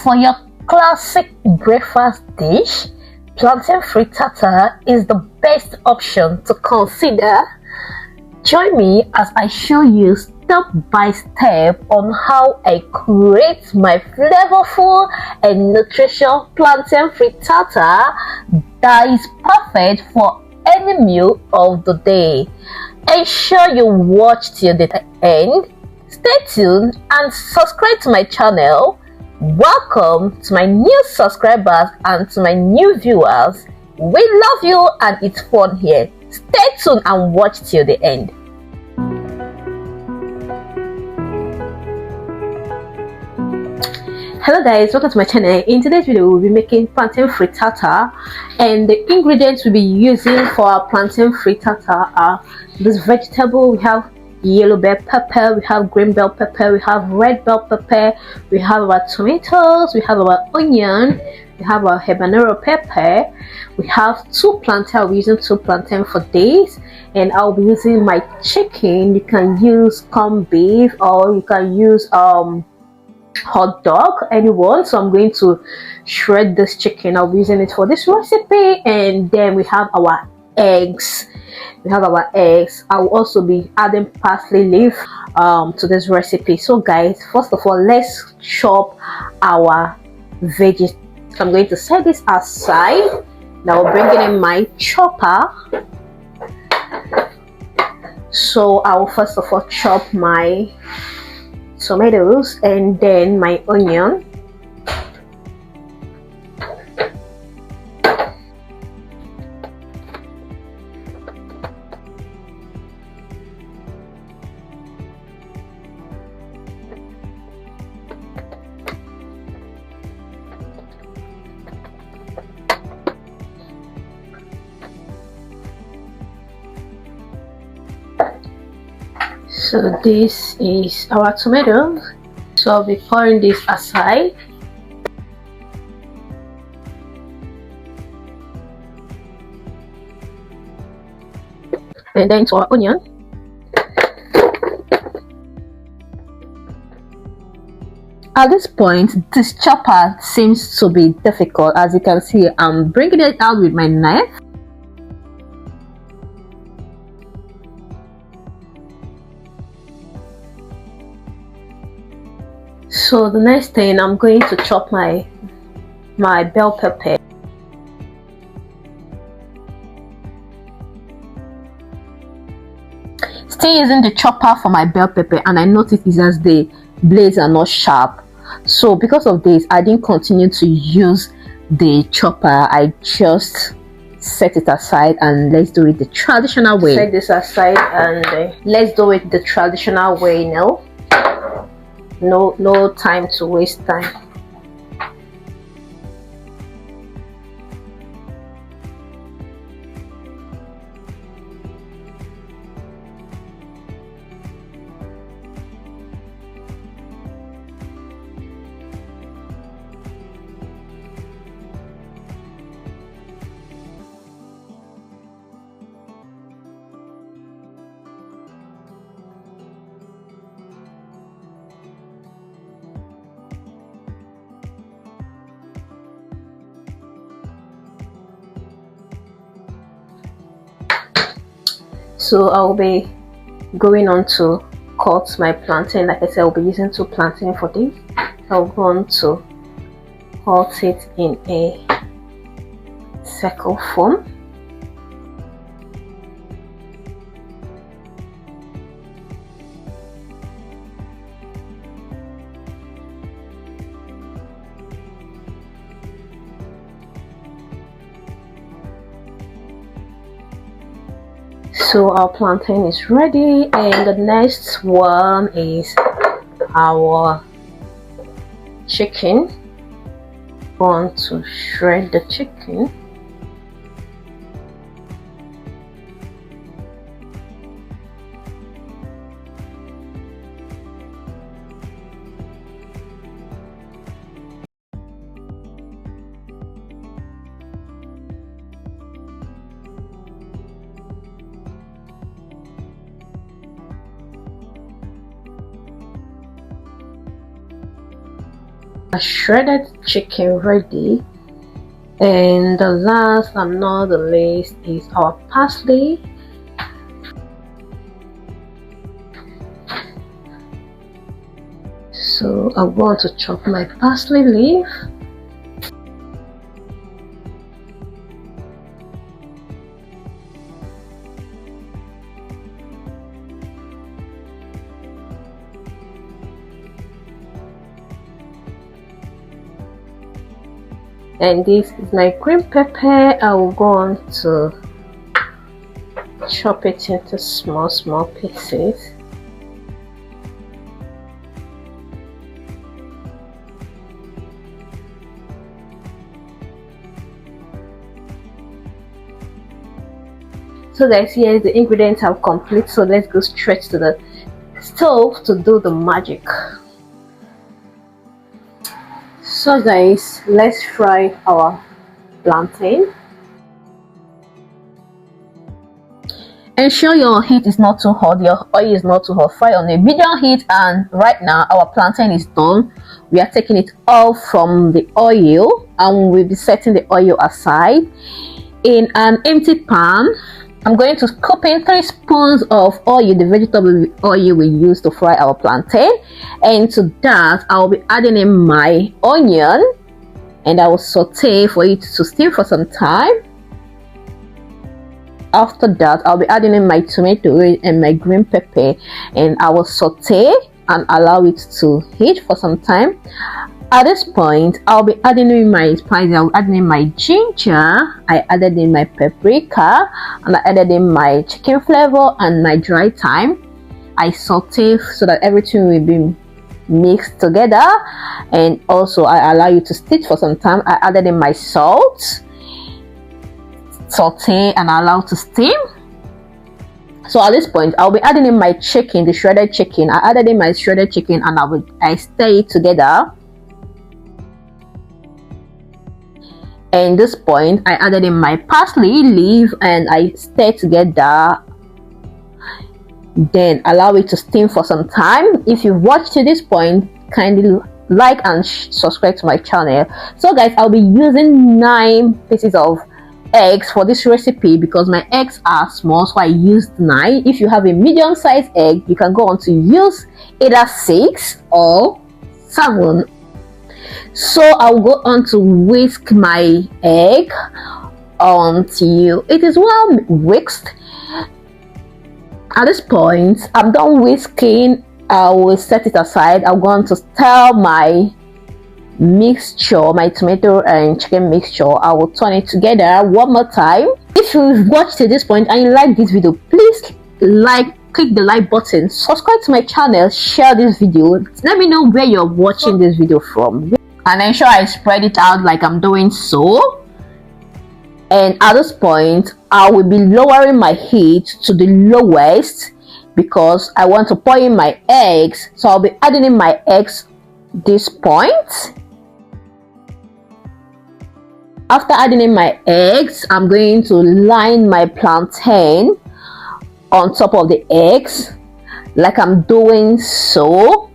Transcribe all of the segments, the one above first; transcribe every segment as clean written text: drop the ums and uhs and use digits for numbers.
For your classic breakfast dish, plantain frittata is the best option to consider. Join me as I show you step by step on how I create my flavorful and nutritious plantain frittata that is perfect for any meal of the day. Ensure you watch till the end. Stay tuned and subscribe to my channel. Welcome to my new subscribers and to my new viewers. We love you and it's fun here. Stay tuned and watch till the end. Hello guys, welcome to my channel. In today's video we'll be making plantain frittata, and the ingredients we'll be using for our plantain frittata are this vegetable. We have yellow bell pepper, we have green bell pepper, we have red bell pepper, we have our tomatoes, we have our onion, we have our habanero pepper, we have two plantain. I'll be using two plantain for this, and I'll be using my chicken. You can use corned beef or you can use hot dog, anyone. So I'm going to shred this chicken. I'll be using it for this recipe. And then we have our eggs. I'll also be adding parsley leaf to this recipe. So guys, first of all, let's chop our veggies. I'm going to set this aside. Now I'll bring it in my chopper. So I will first of all chop my tomatoes and then my onion. So this is our tomatoes. So I'll be pouring this aside. And then to our onion. At this point, this chopper seems to be difficult. As you can see, I'm bringing it out with my knife. So the next thing, I'm going to chop my bell pepper. Still using the chopper for my bell pepper, and I noticed is as the blades are not sharp. So because of this, I didn't continue to use the chopper. I just set it aside and let's do it the traditional way. Set this aside and let's do it the traditional way now. No time to waste time. So I'll be going on to cut my plantain. Like I said, I'll be using two plantain for this. I'll go on to cut it in a circle form. So our plantain is ready, and the next one is our chicken. Want to shred the chicken. A shredded chicken ready. And the last and not the least is our parsley. So I want to chop my parsley leaf. And this is my green pepper. I will go on to chop it into small pieces. So guys, here is the ingredients are complete. So let's go straight to the stove to do the magic. So guys, let's fry our plantain. Ensure your heat is not too hot, your oil is not too hot. Fry on a medium heat, and right now our plantain is done. We are taking it off from the oil and we'll be setting the oil aside. In an empty pan, I'm going to scoop in 3 spoons of oil, the vegetable oil we use to fry our plantain. And to that, I'll be adding in my onion and I will saute for it to steam for some time. After that, I'll be adding in my tomato and my green pepper and I will saute and allow it to heat for some time. At this point, I'll be adding in my spices. I'll add in my ginger, I added in my paprika, and I added in my chicken flavor and my dry thyme. I saute so that everything will be mixed together, and also I allow you to steep for some time. I added in my salt, saute and allow to steam. So at this point, I'll be adding in my chicken, the shredded chicken. I added in my shredded chicken and I stir it together. And this point, I added in my parsley leaf and I stir together. Then allow it to steam for some time. If you've watched to this point, kindly like and subscribe to my channel. So guys, I'll be using 9 pieces of eggs for this recipe because my eggs are small, so I used 9. If you have a medium-sized egg, you can go on to use either 6 or 7. So I'll go on to whisk my egg until it is well whisked. At this point, I'm done whisking. I will set it aside. I'm going to stir my mixture, my tomato and chicken mixture. I will turn it together one more time. If you've watched to this point and you like this video, please click the like button, subscribe to my channel, share this video. Let me know where you're watching this video from, and ensure I spread it out like I'm doing so. And at this point, I will be lowering my heat to the lowest because I want to pour in my eggs. So I'll be adding in my eggs this point. After adding in my eggs, I'm going to line my plantain on top of the eggs like I'm doing so.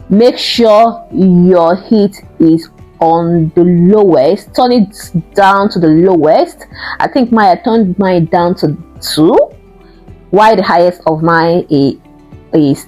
Make sure your heat is on the lowest. Turn it down to the lowest. I think I turned mine down to 2, while the highest of mine is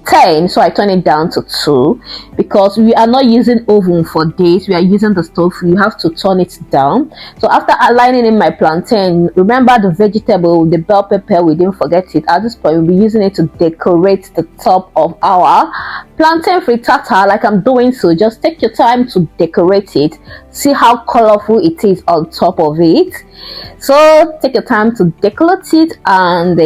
10, so I turn it down to 2 because we are not using oven for this. We are using the stove. You have to turn it down. So after aligning in my plantain, remember the vegetable, the bell pepper, we didn't forget it. At this point, we'll be using it to decorate the top of our plantain frittata like I'm doing so. Just take your time to decorate it. See how colorful it is on top of it. So take your time to decorate it. And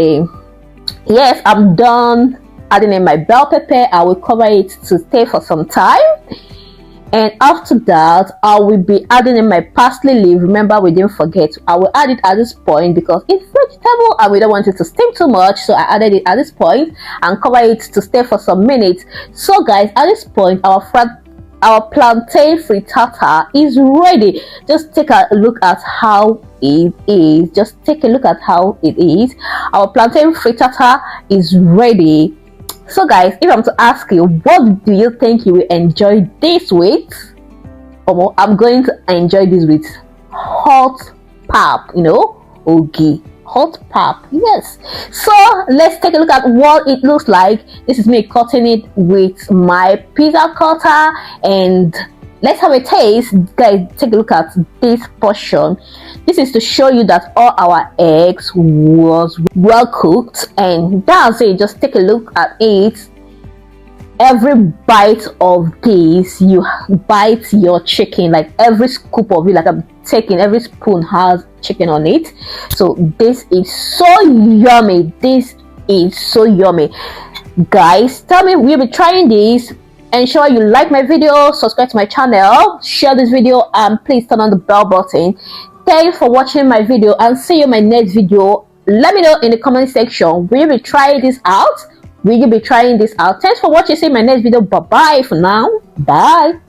yes, I'm done adding in my bell pepper. I will cover it to stay for some time, and after that I will be adding in my parsley leaf. Remember, we didn't forget, I will add it at this point because it's vegetable and we don't want it to steam too much, so I added it at this point and cover it to stay for some minutes. So guys, at this point our plantain frittata is ready. Just take a look at how it is. Just take a look at how it is. Our plantain frittata is ready. So guys, if I'm to ask you, what do you think you will enjoy this with? I'm going to enjoy this with hot pap, okay, hot pap, yes. So let's take a look at what it looks like. This is me cutting it with my pizza cutter, and let's have a taste. Guys, take a look at this portion. This is to show you that all our eggs was well cooked, and that's it. Just take a look at it. Every bite of this, you bite your chicken, like every scoop of it, like I'm taking, every spoon has chicken on it. So this is so yummy. This is so yummy. Guys, tell me, we'll be trying this. Ensure you like my video, subscribe to my channel, share this video, and please turn on the bell button. Thanks for watching my video, and see you in my next video. Let me know in the comment section, will you be trying this out? Will you be trying this out? Thanks for watching. See you in my next video. Bye bye for now. Bye.